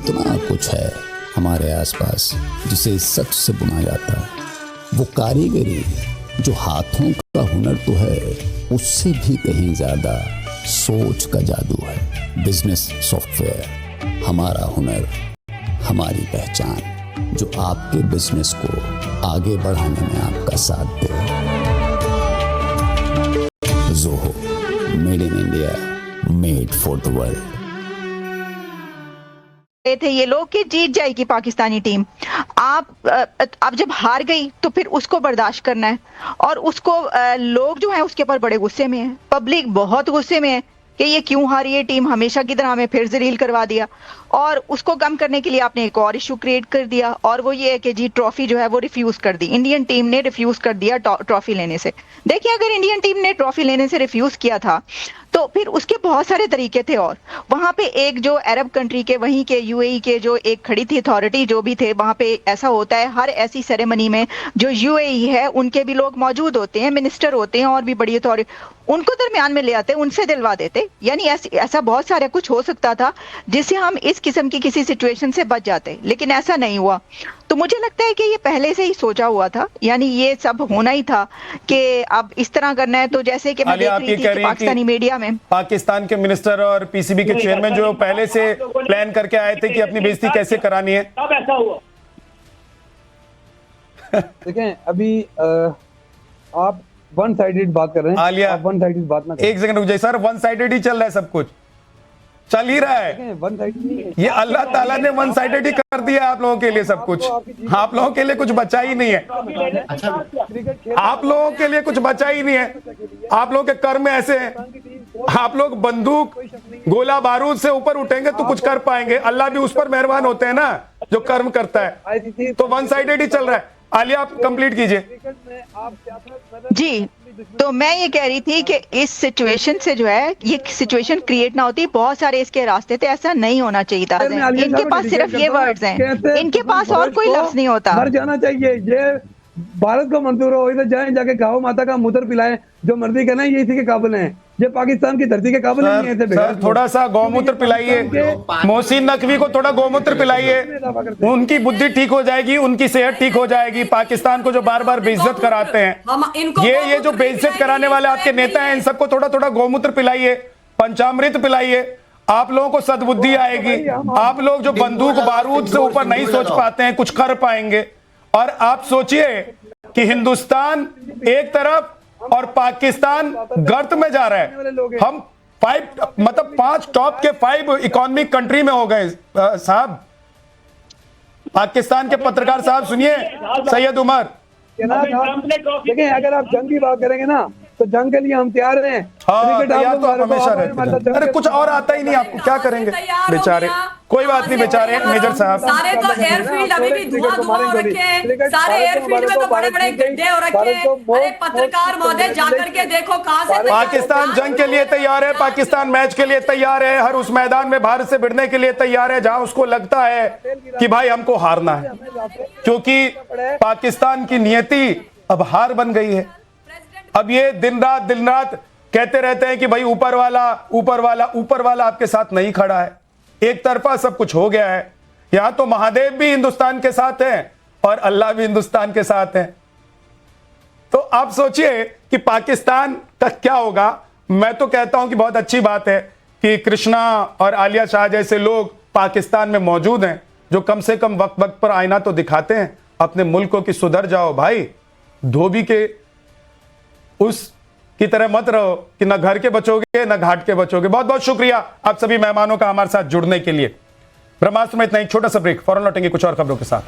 इतना कुछ है हमारे आसपास जिसे सच से बुना जाता है। वो कारीगरी जो हाथों का हुनर तो है, उससे भी कहीं ज्यादा सोच का जादू है। बिजनेस सॉफ्टवेयर, हमारा हुनर, हमारी पहचान, जो आपके बिजनेस को आगे बढ़ाने में आपका साथ दे। Zoho, made in India, made for the world. थे ये लोग कि जीत जाएगी पाकिस्तानी टीम। आप जब हार गई तो फिर उसको बर्दाश्त करना है, और उसको लोग जो हैं उसके ऊपर बड़े गुस्से में हैं। पब्लिक बहुत गुस्से में है कि ये क्यों हारी है टीम, हमेशा की तरह हमें फिर जलील करवा दिया। और उसको कम करने के लिए आपने एक और इशू क्रिएट कर दिया, और वो ये है कि जी ट्रॉफी जो है वो रिफ्यूज कर दी। इंडियन टीम ने रिफ्यूज कर दिया ट्रॉफी लेने से। देखिए, अगर इंडियन टीम ने ट्रॉफी लेने से रिफ्यूज किया था तो फिर उसके बहुत सारे तरीके थे। और वहां पे एक जो अरब कंट्री के, वहीं के यूएई के जो एक खड़ी थी अथॉरिटी जो भी थे, वहां पे ऐसा होता है हर ऐसी सेरेमनी में जो यूएई है उनके भी लोग मौजूद होते हैं, मिनिस्टर होते हैं और भी बड़ी अथॉरिटी, उनको दरमियान में ले आते, उनसे दिलवा देते। यानी ऐसा बहुत सारा कुछ हो सकता था जिससे हम इस किस्म की किसी सिचुएशन से बच जाते, लेकिन ऐसा नहीं हुआ। तो मुझे लगता है कि ये पहले से ही सोचा हुआ था, यानी ये सब होना ही था कि अब इस तरह करना है। तो जैसे कि मैं देख रही थी कि पाकिस्तानी मीडिया में पाकिस्तान के मिनिस्टर और पीसीबी के चेयरमैन जो पहले से प्लान करके आए थे कि अपनी बेइज्जती कैसे करानी है। कब ऐसा हुआ? देखें, अभी आप वन साइडेड बात कर रहे हैं। आलिया, वन साइडेड बात ना करें। एक सेकंड रुक जाइए सर, वन साइडेड ही चल रहा है, सब कुछ चल ही रहा है। वन साइडेड नहीं है। ये अल्लाह ताला ने वन साइडेड ही कर दिया आप लोगों के लिए सब कुछ। आप लोगों के लिए कुछ बचा ही नहीं है। आप लोगों के लिए कुछ बचा ही नहीं है। आप लोगों के कर्म ऐसे हैं, आप लोग बंदूक गोला बारूद से ऊपर उठेंगे तो कुछ कर पाएंगे। अल्लाह भी उस पर मेहरबान होते हैं ना जो कर्म करता है। तो वन साइडेड ही चल रहा है। आलिया, आप कंप्लीट कीजिए। जी, तो मैं ये कह रही थी कि इस सिचुएशन से जो है ये सिचुएशन क्रिएट ना होती। बहुत सारे इसके रास्ते थे, ऐसा नहीं होना चाहिए था। इनके पास सिर्फ ये वर्ड्स हैं, इनके पास और कोई लफ्ज नहीं होता। मर जाना चाहिए। ये भारत को मंजूर हो, इधर जाए जाके गाओ माता का मूत्र पिलाएं, जो मर्जी कहना है ये इसी के काबिल हैं। ये पाकिस्तान की धरती के काबिल नहीं है। सर थोड़ा सा गौमूत्र पिलाइए, मोहसिन नकवी को थोड़ा गौमूत्र पिलाइए, उनकी बुद्धि ठीक हो जाएगी, उनकी सेहत ठीक हो जाएगी। पाकिस्तान को जो बार बार बेइज्जत कराते हैं, ये जो बेइज्जत कराने वाले आपके नेता हैं, इन सबको थोड़ा थोड़ा गौमूत्र पिलाइए, पंचामृत पिलाइए। आप लोगों को सद्बुद्धि आएगी। आप लोग जो बंदूक बारूद से ऊपर नहीं सोच पाते हैं, कुछ कर पाएंगे। और आप सोचिए कि हिंदुस्तान एक तरफ और पाकिस्तान गर्त में जा रहा है। हम 5 टॉप के 5 इकोनॉमिक कंट्री में हो गए साहब। पाकिस्तान के पत्रकार साहब सुनिए, सैयद उमर, देखें, अगर आप जंग की बात करेंगे ना तो जंग के लिए हम तैयार हैं। हाँ, तैयार तो आप हमेशा रहते हैं। अरे कुछ और आता ही नहीं आपको, क्या करेंगे बेचारे। कोई बात नहीं बेचारे मेजर साहब। सारे तो एयरफील्ड अभी भी धुआं हो रखे हैं। सारे एयरफील्ड में तो बड़े बड़े गड्ढे हो रखे हैं। अरे पत्रकार महोदय जाकर के देखो कहां से पाकिस्तान जंग के लिए तैयार है, पाकिस्तान मैच के लिए तैयार है, हर उस मैदान में भारत से भिड़ने के लिए तैयार है जहां उसको लगता है कि भाई हमको हारना है, क्योंकि पाकिस्तान की नियति अब हार बन गई है। अब ये दिन रात कहते रहते हैं कि भाई ऊपर वाला ऊपर वाला ऊपर वाला आपके साथ नहीं खड़ा है। एक तरफा सब कुछ हो गया है। यहां तो महादेव भी हिंदुस्तान के साथ हैं और अल्लाह भी हिंदुस्तान के साथ है। तो आप सोचिए कि पाकिस्तान का क्या होगा। मैं तो कहता हूं कि बहुत अच्छी बात है कि कृष्णा और आलिया शाह जैसे लोग पाकिस्तान में मौजूद हैं, जो कम से कम वक्त वक्त पर आईना तो दिखाते हैं अपने मुल्कों की। सुधर जाओ भाई, धोबी के उस की तरह मत रहो कि न घर के बचोगे न घाट के बचोगे। बहुत बहुत शुक्रिया आप सभी मेहमानों का हमारे साथ जुड़ने के लिए। ब्रह्मास्त्र में इतना ही छोटा सा ब्रेक, फौरन लौटेंगे कुछ और खबरों के साथ।